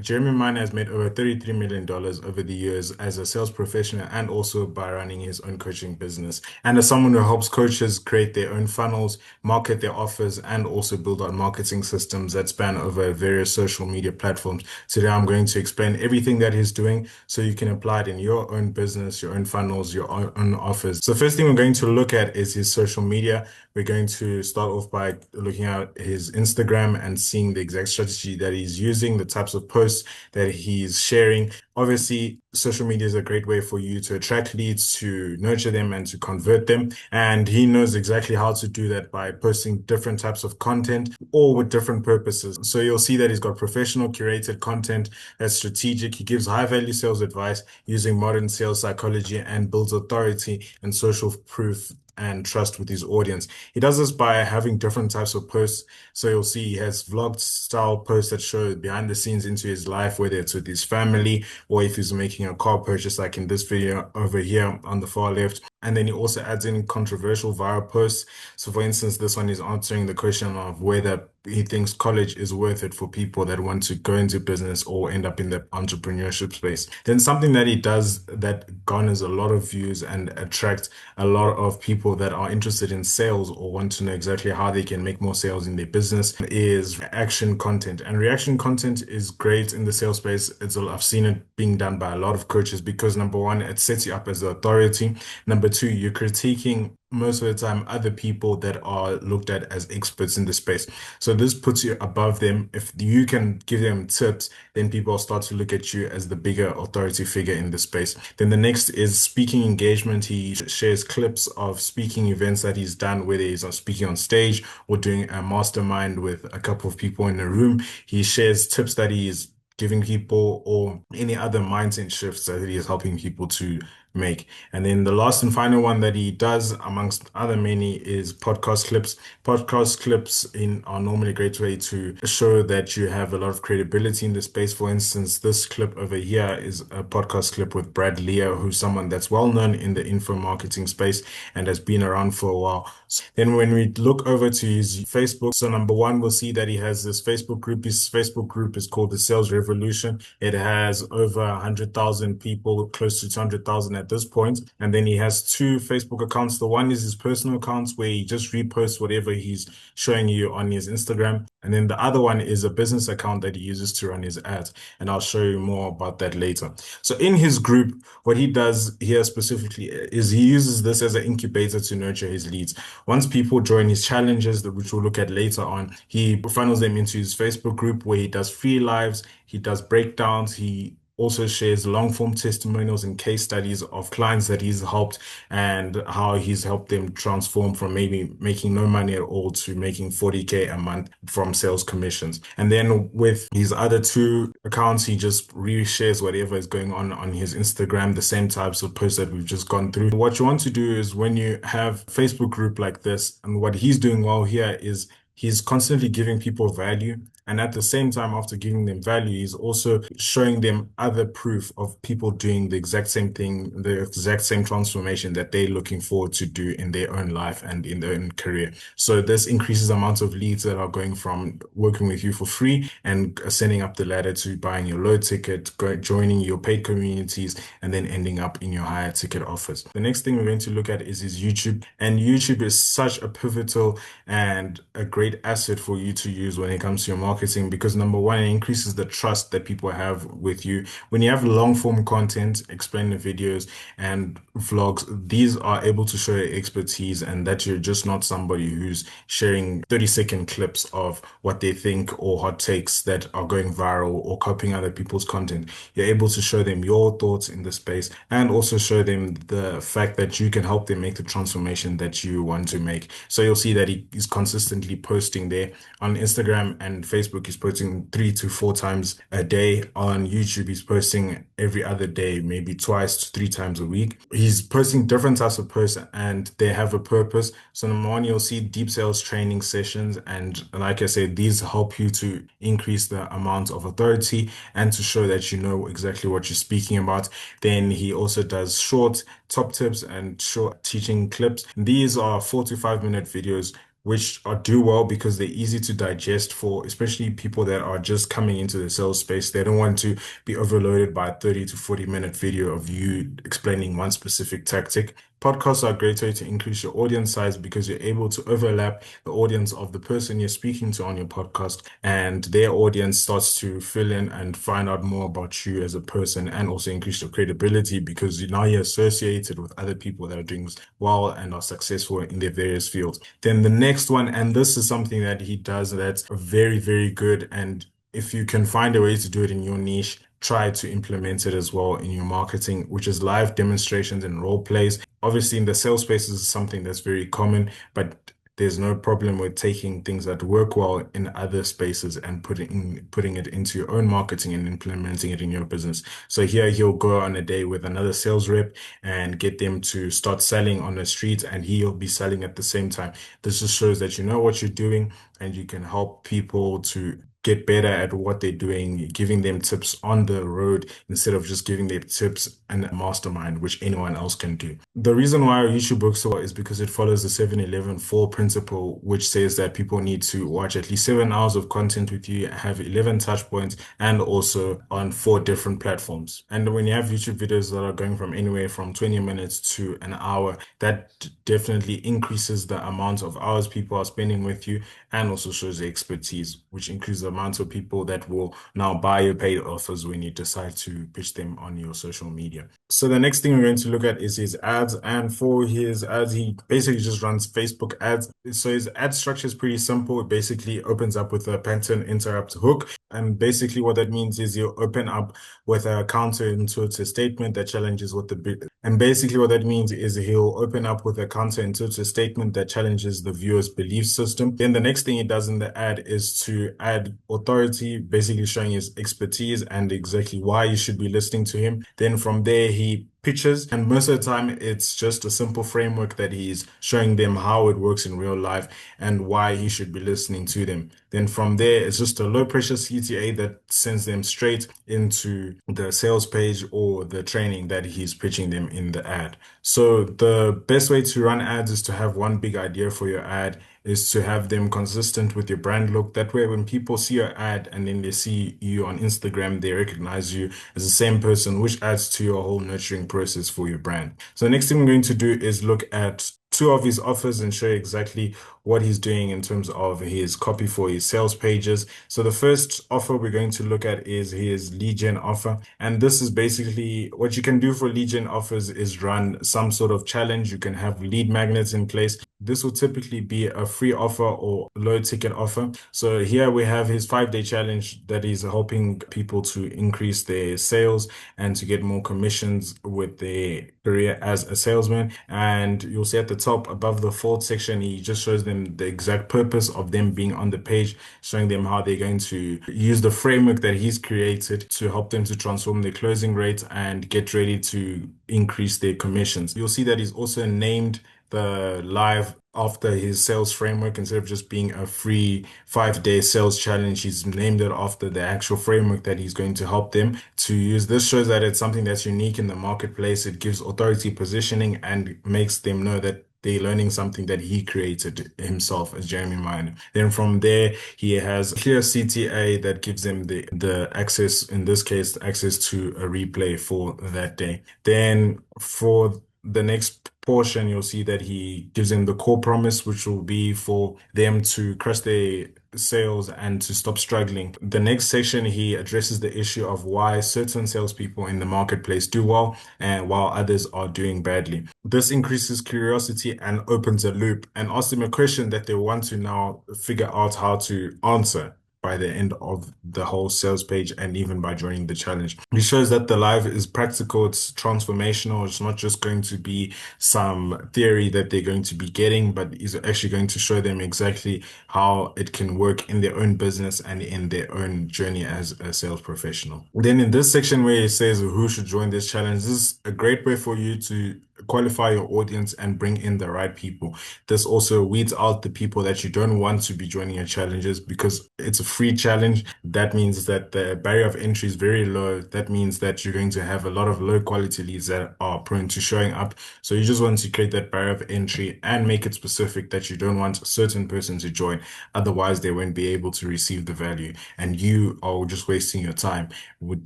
Jeremy Miner has made over $33 million over the years as a sales professional and also by running his own coaching business. And as someone who helps coaches create their own funnels, market their offers, and also build out marketing systems that span over various social media platforms. Today, I'm going to explain everything that he's doing so you can apply it in your own business, your own funnels, your own offers. So first thing we're going to look at is his social media. We're going to start off by looking at his Instagram and seeing the exact strategy that he's using, the types of posts that he's sharing. Obviously, social media is a great way for you to attract leads, to nurture them, and to convert them. And he knows exactly how to do that by posting different types of content, all with different purposes. So you'll see that he's got professional curated content that's strategic. He gives high value sales advice using modern sales psychology and builds authority and social proof and trust with his audience. He does this by having different types of posts. So you'll see he has vlog style posts that show behind the scenes into his life, whether it's with his family or if he's making a car purchase, like in this video over here on the far left. And then he also adds in controversial viral posts. So for instance, this one is answering the question of whether he thinks college is worth it for people that want to go into business or end up in the entrepreneurship space. Then something that he does that garners a lot of views and attracts a lot of people that are interested in sales or want to know exactly how they can make more sales in their business is action content. And reaction content is great in the sales space. I've seen it being done by a lot of coaches because number one, it sets you up as the authority. Number two, you're critiquing most of the time other people that are looked at as experts in the space. So this puts you above them. If you can give them tips, then people start to look at you as the bigger authority figure in the space. Then the next is speaking engagement. He shares clips of speaking events that he's done, whether he's speaking on stage or doing a mastermind with a couple of people in a room. He shares tips that he's giving people or any other mindset shifts that he is helping people to make. And then the last and final one that he does, amongst other many, is podcast clips. Podcast clips are normally a great way to show that you have a lot of credibility in the space. For instance, this clip over here is a podcast clip with Brad Leo, who's someone that's well known in the info marketing space and has been around for a while. Then when we look over to his Facebook, so number one, we'll see that he has this Facebook group. His Facebook group is called the Sales Revolution. It has over 100,000 people, close to 200,000 at this point. And then he has two Facebook accounts. The one is his personal accounts where he just reposts whatever he's showing you on his Instagram. And then the other one is a business account that he uses to run his ads. And I'll show you more about that later. So in his group, what he does here specifically is he uses this as an incubator to nurture his leads. Once people join his challenges, which we'll look at later on, he funnels them into his Facebook group where he does free lives, he does breakdowns, he also shares long form testimonials and case studies of clients that he's helped and how he's helped them transform from maybe making no money at all to making 40K a month from sales commissions. And then with his other two accounts, he just reshares whatever is going on his Instagram, the same types of posts that we've just gone through. What you want to do is when you have a Facebook group like this, and what he's doing well here is he's constantly giving people value. And at the same time, after giving them value, he's also showing them other proof of people doing the exact same thing, the exact same transformation that they're looking forward to do in their own life and in their own career. So this increases the amount of leads that are going from working with you for free and sending up the ladder to buying your low ticket, joining your paid communities, and then ending up in your higher ticket offers. The next thing we're going to look at is his YouTube. And YouTube is such a pivotal and a great asset for you to use when it comes to your marketing because number one, it increases the trust that people have with you. When you have long form content, explainer videos and vlogs, these are able to show your expertise and that you're just not somebody who's sharing 30-second clips of what they think or hot takes that are going viral or copying other people's content. You're able to show them your thoughts in the space and also show them the fact that you can help them make the transformation that you want to make. So you'll see that he is consistently posting there on Instagram and Facebook. He's posting 3 to 4 times a day. On YouTube, he's posting every other day, maybe twice to 3 times a week. He's posting different types of posts and they have a purpose. So number one, you'll see deep sales training sessions. And like I said, these help you to increase the amount of authority and to show that you know exactly what you're speaking about. Then he also does short top tips and short teaching clips. These are 4 to 5 minute videos which are do well because they're easy to digest for especially people that are just coming into the sales space. They don't want to be overloaded by a 30 to 40-minute video of you explaining one specific tactic. Podcasts are a great way to increase your audience size because you're able to overlap the audience of the person you're speaking to on your podcast, and their audience starts to fill in and find out more about you as a person, and also increase your credibility because now you're associated with other people that are doing well and are successful in their various fields. Then the next one, and this is something that he does that's very, very good. And if you can find a way to do it in your niche, try to implement it as well in your marketing, which is live demonstrations and role plays. Obviously, in the sales space, this is something that's very common, but there's no problem with taking things that work well in other spaces and putting it into your own marketing and implementing it in your business. So here he'll go on a day with another sales rep and get them to start selling on the street, and he'll be selling at the same time. This just shows that you know what you're doing and you can help people to get better at what they're doing, giving them tips on the road instead of just giving them tips and a mastermind, which anyone else can do. The reason why YouTube works so well is because it follows the 7-11-4 principle, which says that people need to watch at least 7 hours of content with you, have 11 touch points, and also on 4 different platforms. And when you have YouTube videos that are going from anywhere from 20 minutes to an hour, that definitely increases the amount of hours people are spending with you and also shows the expertise, which increases the amount of people that will now buy your paid offers when you decide to pitch them on your social media. So the next thing we're going to look at is his ads. And for his ads, he basically just runs Facebook ads. So his ad structure is pretty simple. It basically opens up with a pattern interrupt hook. And basically what that means is you open up with a counterintuitive statement that challenges what the and basically what that means is he'll open up with a counterintuitive statement that challenges the viewer's belief system. Then the next thing he does in the ad is to add authority, basically showing his expertise and exactly why you should be listening to him. Then from there, he pitches, and most of the time it's just a simple framework that he's showing them how it works in real life and why he should be listening to them. Then from there, it's just a low pressure CTA that sends them straight into the sales page or the training that he's pitching them in the ad. So the best way to run ads is to have one big idea for your ad, is to have them consistent with your brand look. That way, when people see your ad and then they see you on Instagram, they recognize you as the same person, which adds to your whole nurturing process for your brand. So the next thing we're going to do is look at 2 of his offers and show you exactly what he's doing in terms of his copy for his sales pages. So the first offer we're going to look at is his lead gen offer. And this is basically what you can do for lead gen offers is run some sort of challenge. You can have lead magnets in place. This will typically be a free offer or low ticket offer. So here we have his 5-day challenge that is helping people to increase their sales and to get more commissions with their career as a salesman. And you'll see at the top above the fourth section, he just shows them the exact purpose of them being on the page, showing them how they're going to use the framework that he's created to help them to transform their closing rate and get ready to increase their commissions. You'll see that he's also named the live after his sales framework. Instead of just being a free 5-day sales challenge, he's named it after the actual framework that he's going to help them to use. This shows that it's something that's unique in the marketplace. It gives authority positioning and makes them know that they're learning something that he created himself as Jeremy Miner. Then from there, he has a clear CTA that gives them the access, in this case, access to a replay for that day. Then for the next portion, you'll see that he gives them the core promise, which will be for them to crush their sales and to stop struggling. The next section, he addresses the issue of why certain salespeople in the marketplace do well and while others are doing badly. This increases curiosity and opens a loop and asks them a question that they want to now figure out how to answer by the end of the whole sales page and even by joining the challenge. It shows that the live is practical, it's transformational, it's not just going to be some theory that they're going to be getting, but is actually going to show them exactly how it can work in their own business and in their own journey as a sales professional. Then in this section where it says who should join this challenge, this is a great way for you to qualify your audience and bring in the right people. This also weeds out the people that you don't want to be joining your challenges because it's a free challenge. That means that the barrier of entry is very low. That means that you're going to have a lot of low quality leads that are prone to showing up. So you just want to create that barrier of entry and make it specific that you don't want a certain person to join. Otherwise, they won't be able to receive the value and you are just wasting your time with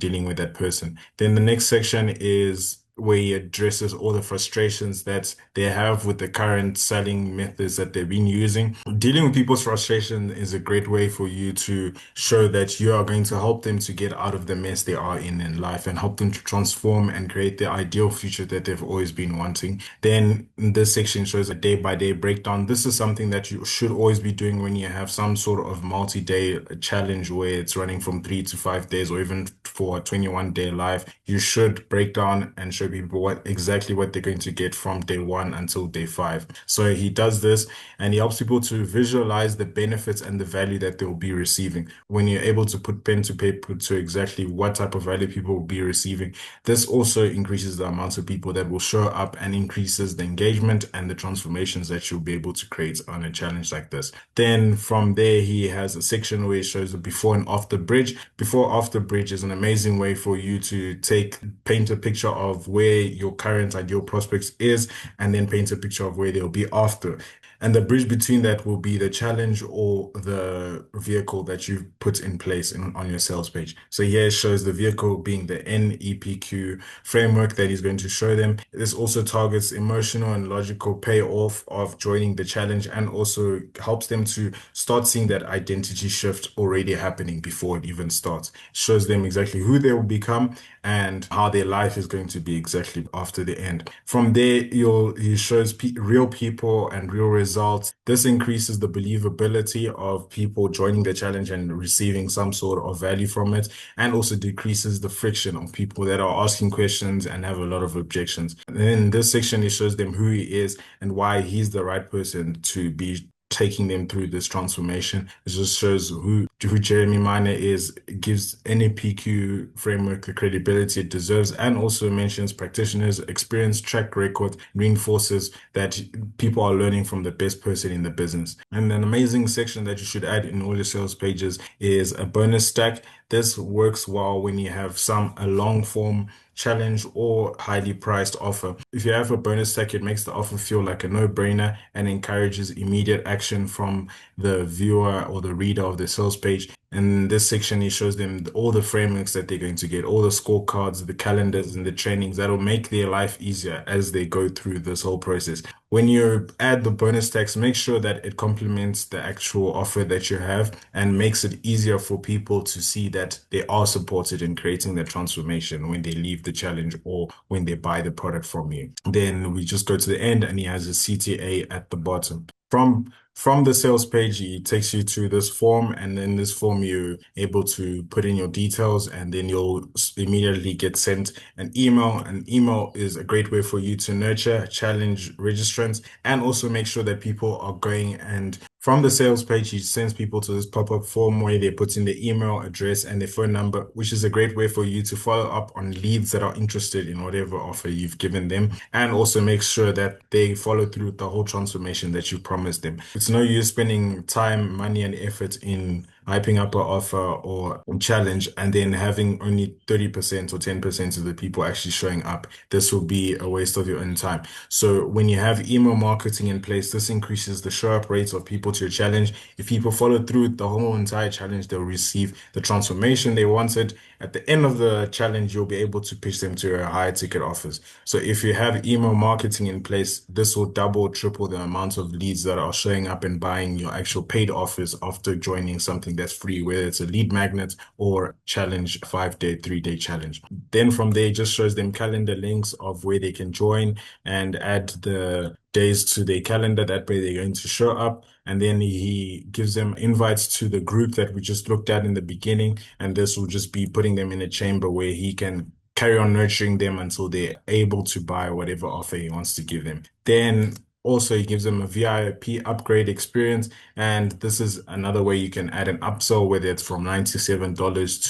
dealing with that person. Then the next section is where he addresses all the frustrations that they have with the current selling methods that they've been using. Dealing with people's frustration is a great way for you to show that you are going to help them to get out of the mess they are in life and help them to transform and create the ideal future that they've always been wanting. Then this section shows a day by day breakdown. This is something that you should always be doing when you have some sort of multi-day challenge where it's running from 3 to 5 days or even for a 21-day live. You should break down and show people what they're going to get from day one until day five. So he does this and he helps people to visualize the benefits and the value that they will be receiving. When you're able to put pen to paper to exactly what type of value people will be receiving, this also increases the amount of people that will show up and increases the engagement and the transformations that you'll be able to create on a challenge like this. Then from there, he has a section where he shows the before and after bridge. Before after bridge is an amazing way for you to paint a picture of where your current ideal prospects is, and then paint a picture of where they'll be after. And the bridge between that will be the challenge or the vehicle that you've put in place on your sales page. So here it shows the vehicle being the NEPQ framework that he's going to show them. This also targets emotional and logical payoff of joining the challenge and also helps them to start seeing that identity shift already happening before it even starts. It shows them exactly who they will become and how their life is going to be exactly after the end. From there, he shows real people and real results. This increases the believability of people joining the challenge and receiving some sort of value from it, and also decreases the friction of people that are asking questions and have a lot of objections. And then in this section, he shows them who he is and why he's the right person to be taking them through this transformation. It just shows who Jeremy Miner is, gives any PQ framework the credibility it deserves, and also mentions practitioners, experience, track record, reinforces that people are learning from the best person in the business. And an amazing section that you should add in all your sales pages is a bonus stack. This works well when you have a long form challenge or highly priced offer. If you have a bonus stack, it makes the offer feel like a no-brainer and encourages immediate action from the viewer or the reader of the sales page. In this section, he shows them all the frameworks that they're going to get, all the scorecards, the calendars, and the trainings that will make their life easier as they go through this whole process. When you add the bonus tax, make sure that it complements the actual offer that you have and makes it easier for people to see that they are supported in creating the transformation when they leave the challenge or when they buy the product from you. Then we just go to the end and he has a CTA at the bottom. From the sales page, he takes you to this form, and in this form, you're able to put in your details, and then you'll immediately get sent an email. An email is a great way for you to nurture, challenge registrants, and also make sure that people are going. And from the sales page, he sends people to this pop-up form where they put in their email address and their phone number, which is a great way for you to follow up on leads that are interested in whatever offer you've given them, and also make sure that they follow through with the whole transformation that you promised them. It's no use spending time, money, and effort in hyping up an offer or challenge and then having only 30% or 10% of the people actually showing up. This will be a waste of your own time. So when you have email marketing in place, this increases the show up rates of people to your challenge. If people follow through the whole entire challenge, they'll receive the transformation they wanted. At the end of the challenge, you'll be able to pitch them to a higher ticket offers. So if you have email marketing in place, this will double, triple the amount of leads that are showing up and buying your actual paid offers after joining something that's free, whether it's a lead magnet or challenge, 5-day, 3-day challenge. Then from there, it just shows them calendar links of where they can join and add the days to their calendar. That way they're going to show up. And then he gives them invites to the group that we just looked at in the beginning. And this will just be putting them in a chamber where he can carry on nurturing them until they're able to buy whatever offer he wants to give them. Then also, he gives them a VIP upgrade experience. And this is another way you can add an upsell, whether it's from $97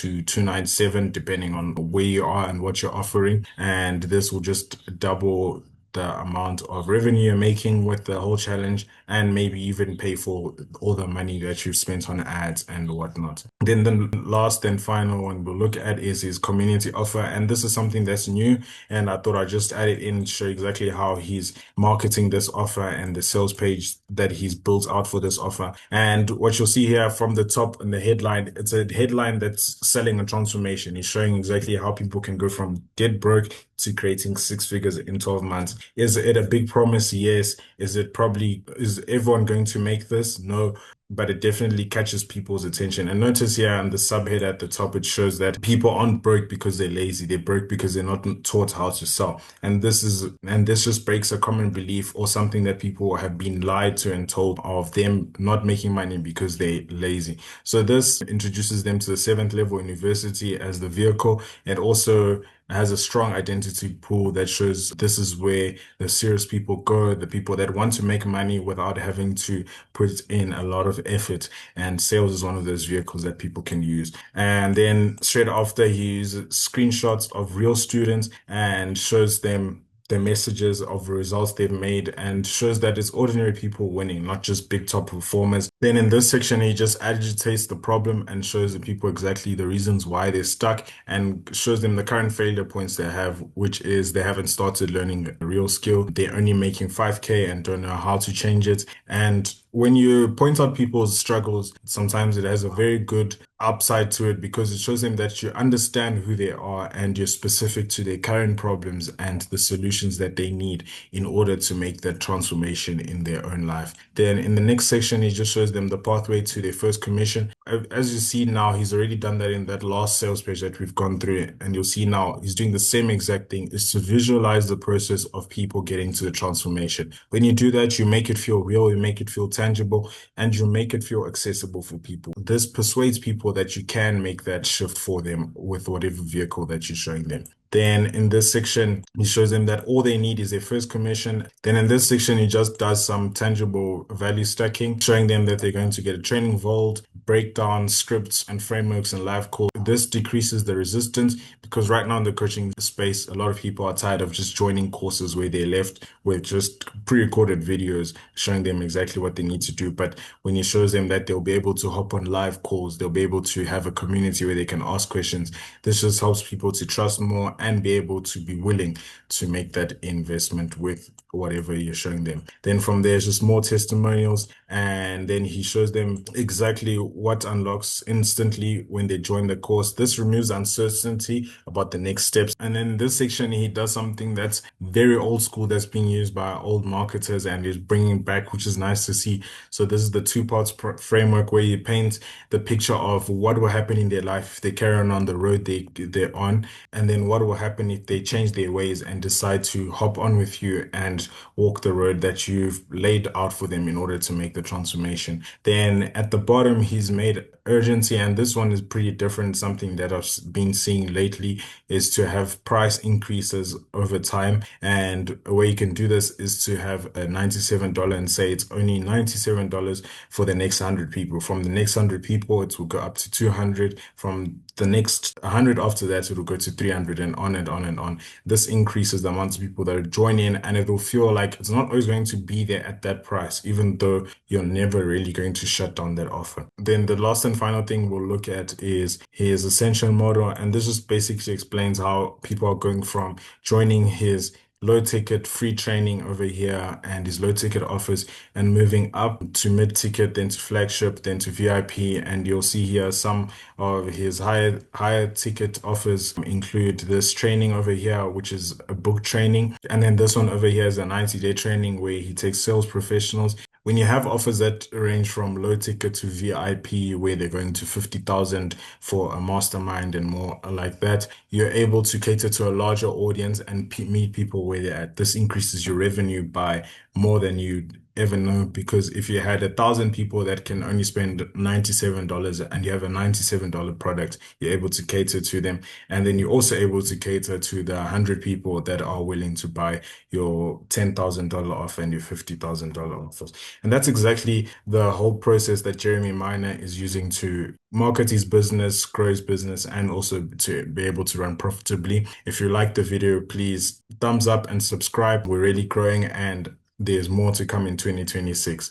to $297, depending on where you are and what you're offering. And this will just double the amount of revenue you're making with the whole challenge, and maybe even pay for all the money that you've spent on ads and whatnot. Then the last and final one we'll look at is his community offer. And this is something that's new. And I thought I'd just add it in, show exactly how he's marketing this offer and the sales page that he's built out for this offer. And what you'll see here from the top in the headline, it's a headline that's selling a transformation. He's showing exactly how people can go from dead broke to creating six figures in 12 months. Is it a big promise? Yes. Is everyone going to make this? No, but it definitely catches people's attention. And notice here on the subhead at the top, it shows that people aren't broke because they're lazy. They're broke because they're not taught how to sell. And this just breaks a common belief or something that people have been lied to and told of them not making money because they're lazy. So this introduces them to the seventh level university as the vehicle. It also has a strong identity pool that shows this is where the serious people go, the people that want to make money without having to put in a lot of effort. And sales is one of those vehicles that people can use. And then straight after, he uses screenshots of real students and shows them the messages of the results they've made and shows that it's ordinary people winning, not just big top performers. Then in this section, he just agitates the problem and shows the people exactly the reasons why they're stuck and shows them the current failure points they have, which is they haven't started learning a real skill. They're only making 5K and don't know how to change it. And when you point out people's struggles, sometimes it has a very good upside to it because it shows them that you understand who they are and you're specific to their current problems and the solutions that they need in order to make that transformation in their own life. Then in the next section, he just shows them the pathway to their first commission. As you see now, he's already done that in that last sales page that we've gone through. And you'll see now he's doing the same exact thing, is to visualize the process of people getting to the transformation. When you do that, you make it feel real, you make it feel tangible, and you make it feel accessible for people. This persuades people that you can make that shift for them with whatever vehicle that you're showing them. Then in this section, he shows them that all they need is their first commission. Then in this section, he just does some tangible value stacking, showing them that they're going to get a training vault, breakdown, scripts and frameworks and live calls. This decreases the resistance because right now in the coaching space, a lot of people are tired of just joining courses where they're left with just pre-recorded videos showing them exactly what they need to do. But when he shows them that they'll be able to hop on live calls, they'll be able to have a community where they can ask questions. This just helps people to trust more and be able to be willing to make that investment with whatever you're showing them. Then from there, it's just more testimonials. And then he shows them exactly what unlocks instantly when they join the course. This removes uncertainty about the next steps. And then in this section, he does something that's very old school that's being used by old marketers and is bringing back, which is nice to see. So this is the two parts framework where you paint the picture of what will happen in their life if they carry on the road they're on, and then what will happen if they change their ways and decide to hop on with you and walk the road that you've laid out for them in order to make the transformation. Then at the bottom, he's made urgency, and this one is pretty different. Something that I've been seeing lately is to have price increases over time. And a way you can do this is to have a $97 and say it's only $97 for the next 100 people. From the next 100 people, it will go up to 200. From the next 100 after that, it will go to 300 and on and on and on. This increases the amount of people that are joining, and it will feel like it's not always going to be there at that price, even though you're never really going to shut down that offer. Then the last and final thing we'll look at is his ascension model. And this just basically explains how people are going from joining his low ticket free training over here and his low ticket offers and moving up to mid ticket, then to flagship, then to VIP. And you'll see here some of his higher ticket offers include this training over here, which is a book training. And then this one over here is a 90-day training where he takes sales professionals. When you have offers that range from low ticket to VIP, where they're going to 50,000 for a mastermind and more like that, you're able to cater to a larger audience and meet people where they're at. This increases your revenue by more than you ever know, because if you had 1,000 people that can only spend $97 and you have a $97 product, you're able to cater to them. And then you're also able to cater to the 100 people that are willing to buy your $10,000 offer and your $50,000 offers. And that's exactly the whole process that Jeremy Miner is using to market his business, grow his business, and also to be able to run profitably. If you like the video, please thumbs up and subscribe. We're really growing and there's more to come in 2026.